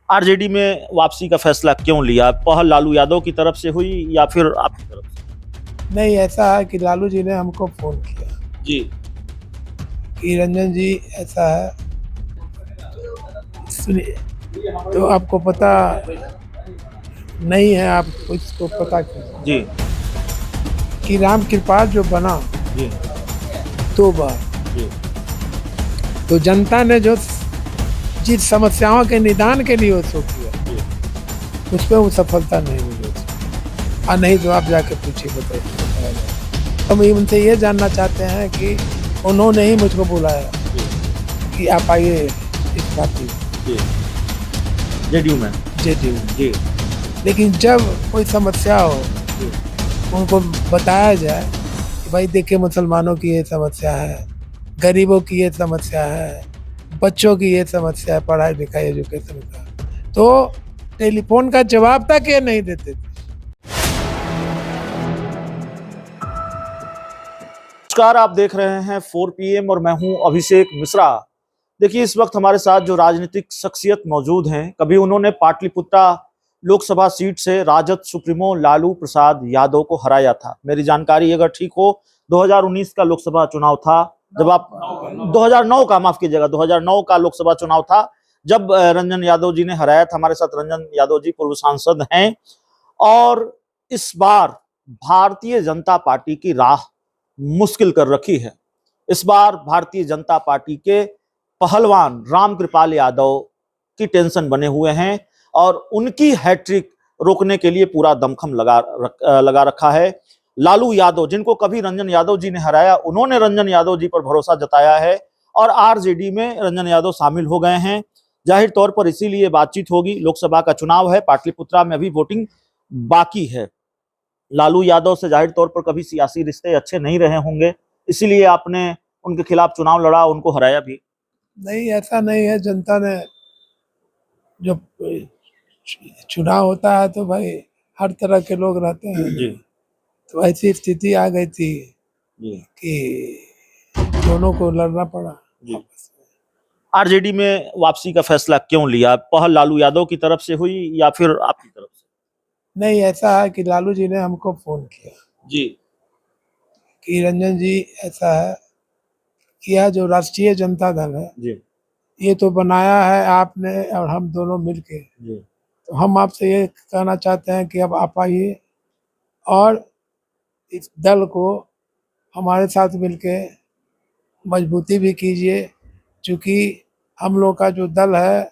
RJD में वापसी का फैसला क्यों लिया? पहल लालू यादव की तरफ से हुई या फिर आपकी तरफ से? नहीं, ऐसा है कि लालू जी ने हमको फ़ोन किया जी। कि रंजन जी ऐसा है, सुनिए, तो आपको पता नहीं है, आप इसको पता कीजिए जी। कि राम कृपाल जो बना जी। 2 बार, जी। तो जनता ने जो जिन समस्याओं के निदान के लिए उसको किया, जी। उस पर वो सफलता नहीं मिली उसको। और नहीं तो आप जाके पूछिए, बताइए। हम उनसे ये जानना चाहते हैं कि उन्होंने ही मुझको बुलाया कि आप आइए इस पार्टी जी। जेडीयू में। जेडीयू। जी। लेकिन जब कोई समस्या हो, जी। उनको बताया जाए कि भाई देखिए, मुसलमानों की ये समस्या है, गरीबों की ये समस्या है, बच्चों की ये समस्या है, पढ़ाई लिखाई एजुकेशन का, तो टेलीफोन का जवाब तक ये नहीं देते थे। नमस्कार, आप देख रहे हैं 4 PM और मैं हूं अभिषेक मिश्रा। देखिए, इस वक्त हमारे साथ जो राजनीतिक शख्सियत मौजूद हैं, कभी उन्होंने पाटलिपुत्रा लोकसभा सीट से राजद सुप्रीमो लालू प्रसाद यादव को हराया था। मेरी जानकारी अगर ठीक हो, 2019 का लोकसभा चुनाव था, जब आप 2009 का, माफ कीजिएगा, 2009 का लोकसभा चुनाव था, जब रंजन यादव जी ने हराया था। हमारे साथ रंजन यादव जी पूर्व सांसद हैं और इस बार भारतीय जनता पार्टी की राह मुश्किल कर रखी है। इस बार भारतीय जनता पार्टी के पहलवान रामकृपाल यादव की टेंशन बने हुए हैं और उनकी हैट्रिक रोकने के लिए पूरा दमखम लगा रखा है। लालू यादव, जिनको कभी रंजन यादव जी ने हराया, उन्होंने रंजन यादव जी पर भरोसा जताया है और आरजेडी में रंजन यादव शामिल हो गए हैं। जाहिर तौर पर इसीलिए बातचीत होगी। लोकसभा का चुनाव है, पाटलिपुत्रा में अभी वोटिंग बाकी है। लालू यादव से जाहिर तौर पर कभी सियासी रिश्ते अच्छे नहीं रहे होंगे, इसीलिए आपने उनके खिलाफ चुनाव लड़ा, उनको हराया भी। नहीं, ऐसा नहीं है। जनता ने, जब चुनाव होता है तो भाई हर तरह के लोग रहते हैं जी। तो ऐसी स्थिति आ गई थी जी। कि दोनों को लड़ना पड़ा। जी। आरजेडी में वापसी का फैसला क्यों लिया? पहल लालू यादव की तरफ से हुई या फिर आपकी तरफ से? नहीं, ऐसा है कि लालू जी ने हमको फ़ोन किया जी। कि रंजन जी ऐसा है कि यह जो राष्ट्रीय जनता दल है, जी। ये तो बनाया है आपने और हम दोनों मिलके, जी। तो हम आपसे ये कहना चाहते हैं कि अब आप आइए और इस दल को हमारे साथ मिलके मजबूती भी कीजिए, क्योंकि हम लोग का जो दल है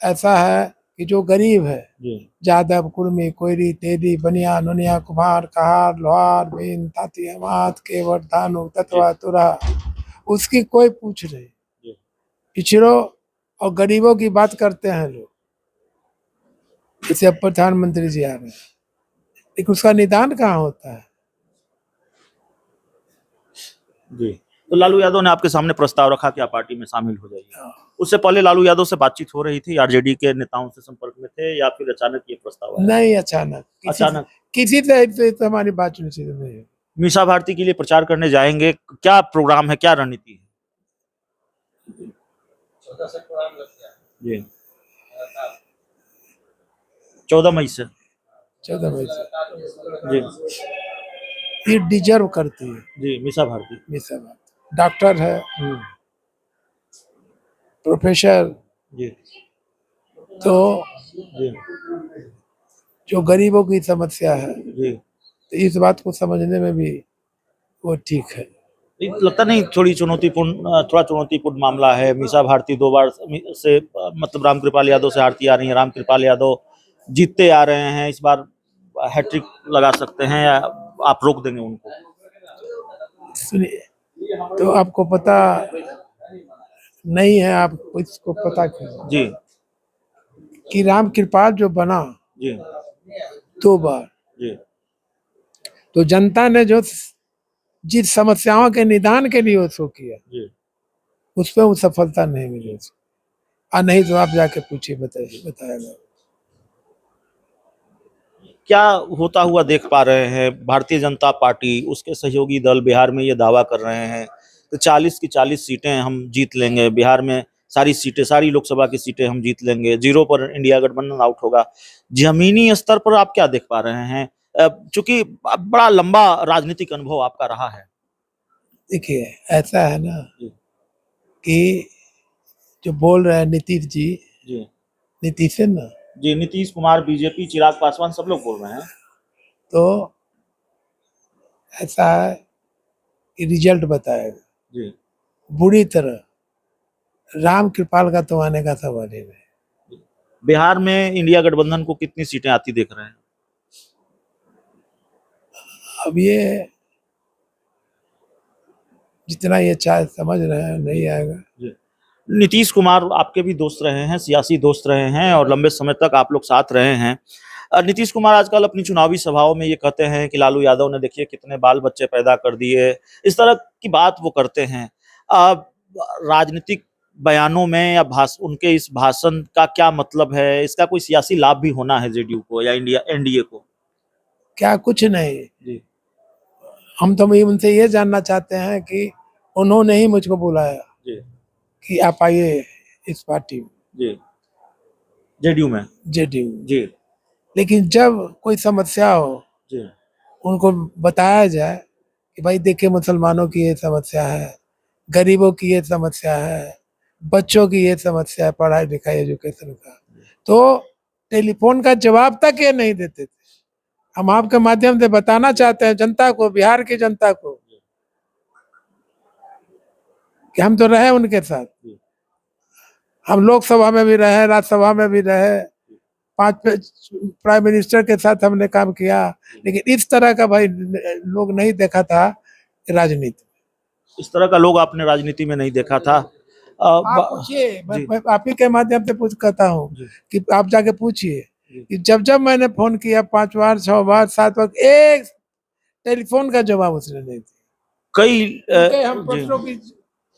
ऐसा है कि जो गरीब है, जी। यादव, कुर्मी, कोयरी, तेली, बनिया, नुनिया, कुम्हार, कहार, लोहार, बीन, ताती, हमात, केवट, धानु, ततवा, तुरा, उसकी कोई पूछ नहीं। जी। पिछड़ों और गरीबों की बात करते हैं लोग, जैसे अब प्रधानमंत्री जी आ रहे हैं, लेकिन उसका निदान कहाँ होता है? जी। तो लालू यादव ने आपके सामने प्रस्ताव रखा कि आप पार्टी में शामिल हो जाइए। उससे पहले लालू यादव से बातचीत हो रही थी, आरजेडी के नेताओं से संपर्क में थे या फिर अचानक ये प्रस्ताव आया? नहीं, अचानक अचानक। किसी से तो हमारी बातचीत नहीं है। मीसा भारती के लिए प्रचार करने जाएंगे, क्या प्रोग्राम है, क्या रणनीति है? जी। 14 मई से। 14 मई से। जी। ये डिजर्व करती है। जी, मीसा भारती। मीसा भारती डॉक्टर है, प्रोफेसर, जी। तो जी। जो गरीबों की समस्या है, जी। तो इस बात को समझने में भी वो ठीक है। लगता नहीं थोड़ा चुनौतीपूर्ण मामला है? मीसा भारती 2 बार से मतलब रामकृपाल यादव से हारती आ रही है, रामकृपाल यादव जीतते आ रहे हैं, इस बार हैट्रिक लगा सकते हैं या आप रोक देंगे उनको? सुनिए, तो आपको पता नहीं है, आप इसको पता कीजिए जी। कि राम कृपाल जो बना जी। 2 बार, जी। तो जनता ने जो जिन समस्याओं के निदान के लिए उसको किया, जी। उस पर वो सफलता नहीं मिली उसको। और नहीं तो आप जाके पूछिए, बताएगा। क्या होता हुआ देख पा रहे हैं? भारतीय जनता पार्टी, उसके सहयोगी दल बिहार में ये दावा कर रहे हैं कि 40 की 40 सीटें हम जीत लेंगे। बिहार में सारी सीटें, सारी लोकसभा की सीटें हम जीत लेंगे, 0 पर इंडिया गठबंधन आउट होगा। जमीनी स्तर पर आप क्या देख पा रहे हैं? चूंकि बड़ा लंबा राजनीतिक अनुभव आपका रहा है। देखिए, ऐसा है ना जी कि जो बोल रहे हैं नीतीश जी, जी नीतीश है ना, जी, नीतीश कुमार, बीजेपी, चिराग पासवान, सब लोग बोल रहे हैं। तो ऐसा है कि रिजल्ट बताएगा जी बुरी तरह। राम कृपाल का तो आने का सवाल ही नहीं। बिहार में इंडिया गठबंधन को कितनी सीटें आती देख रहे हैं? अब ये जितना ये चाहे समझ रहे हैं नहीं आएगा। जी। नीतीश कुमार आपके भी दोस्त रहे हैं, सियासी दोस्त रहे हैं और लंबे समय तक आप लोग साथ रहे हैं। नीतीश कुमार आजकल अपनी चुनावी सभाओं में ये कहते हैं कि लालू यादव ने देखिए कितने बाल बच्चे पैदा कर दिए, इस तरह की बात वो करते हैं। राजनीतिक बयानों में या उनके इस भाषण का क्या मतलब है? इसका कोई सियासी लाभ भी होना है जेडीयू को या इंडिया एनडीए को? क्या कुछ नहीं। जी हम तो उनसे ये जानना चाहते हैं कि उन्होंने ही मुझको बुलाया जी कि आप आइए इस पार्टी में, जी, जेडीयू में। जेडीयू। जी लेकिन जब कोई समस्या हो जी उनको बताया जाए कि भाई देखिए मुसलमानों की ये समस्या है, गरीबों की ये समस्या है, बच्चों की ये समस्या है, पढ़ाई लिखाई एजुकेशन का, तो टेलीफोन का जवाब तक ये नहीं देते थे। हम आपके माध्यम से बताना चाहते हैं जनता को, बिहार की जनता को, कि हम तो रहे उनके साथ। हम लोकसभा में भी रहे, राज्यसभा में भी रहे, 5 प्राइम मिनिस्टर के साथ हमने काम किया, लेकिन इस तरह का भाई लोग नहीं देखा था राजनीति। इस तरह का लोग आपने राजनीति में नहीं देखा था। आप पूछिए, मैं आप ही के माध्यम से पूछ कहता हूँ कि आप जाके पूछिए कि जब जब मैंने फोन किया 5 बार 6 बार 7 बार, एक टेलीफोन का जवाब उसने नहीं दिया। कई हम प्रश्नों की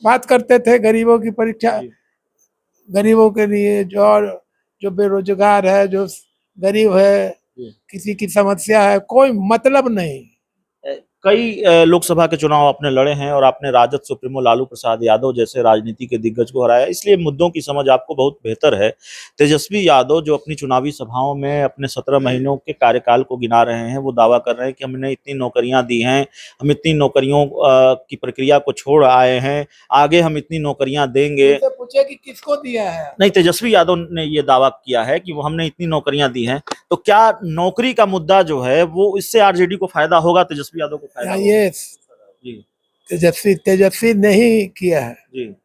बात करते थे, गरीबों की परीक्षा, गरीबों के लिए जो बेरोजगार है, जो गरीब है, किसी की समस्या है, कोई मतलब नहीं। कई लोकसभा के चुनाव आपने लड़े हैं और आपने राजद सुप्रीमो लालू प्रसाद यादव जैसे राजनीति के दिग्गज को हराया, इसलिए मुद्दों की समझ आपको बहुत बेहतर है। तेजस्वी यादव जो अपनी चुनावी सभाओं में अपने 17 महीनों के कार्यकाल को गिना रहे हैं, वो दावा कर रहे हैं कि हमने इतनी नौकरियां दी हैं, हम इतनी नौकरियों की प्रक्रिया को छोड़ आए हैं, आगे हम इतनी नौकरियां देंगे। पूछे कि किसको दिया है? नहीं, तेजस्वी यादव ने ये दावा किया है कि वो हमने इतनी नौकरियां दी हैं, तो क्या नौकरी का मुद्दा जो है वो इससे आरजेडी को फायदा होगा, तेजस्वी यादव को फायदा होगा? ये जी तेजस्वी नहीं किया है जी,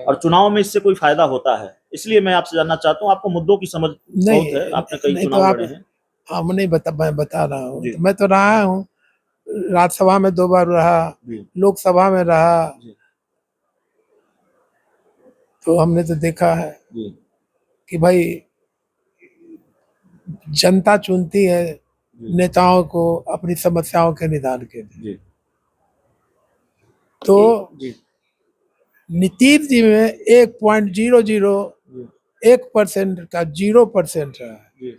और चुनाव में इससे कोई फायदा होता है, इसलिए मैं आपसे जानना चाहता हूँ। आपको मुद्दों की समझ बहुत है, आपने कई चुनाव लड़े हैं। हम नहीं मैं बता रहा हूँ, तो मैं तो रहा हूँ, राज्यसभा में 2 बार रहा, लोकसभा में रहा, तो हमने तो देखा है कि भाई जनता चुनती है नेताओं को अपनी समस्याओं के निदान के लिए। तो नीतीश जी में 1.001% का 0% रहा है।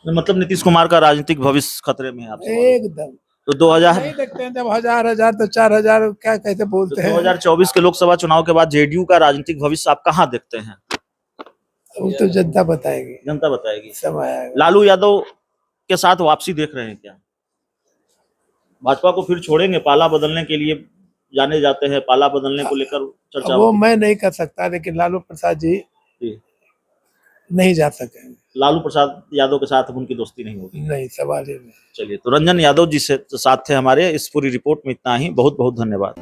मतलब नीतीश कुमार का राजनीतिक भविष्य खतरे में है आपसे? एकदम। तो 2000 नहीं देखते हैं जब हजार तो 4000 क्या कैसे बोलते हैं। 2024 के लोकसभा चुनाव के बाद जेडीयू का राजनीतिक भविष्य आप कहाँ देखते हैं? वो तो जनता बताएगी, जनता बताएगी। समय आएगा। लालू यादव के साथ वापसी देख रहे हैं क्या? भाजपा को फिर छोड़ेंगे? पाला बदलने के लिए जाने जाते हैं, पाला बदलने को लेकर चर्चा वो मैं नहीं कर सकता, लेकिन लालू प्रसाद जी नहीं जा सकेंगे। लालू प्रसाद यादव के साथ उनकी दोस्ती नहीं होगी? नहीं, सवाल ही नहीं। चलिए, तो रंजन यादव जी से साथ थे हमारे। इस पूरी रिपोर्ट में इतना ही। बहुत बहुत धन्यवाद।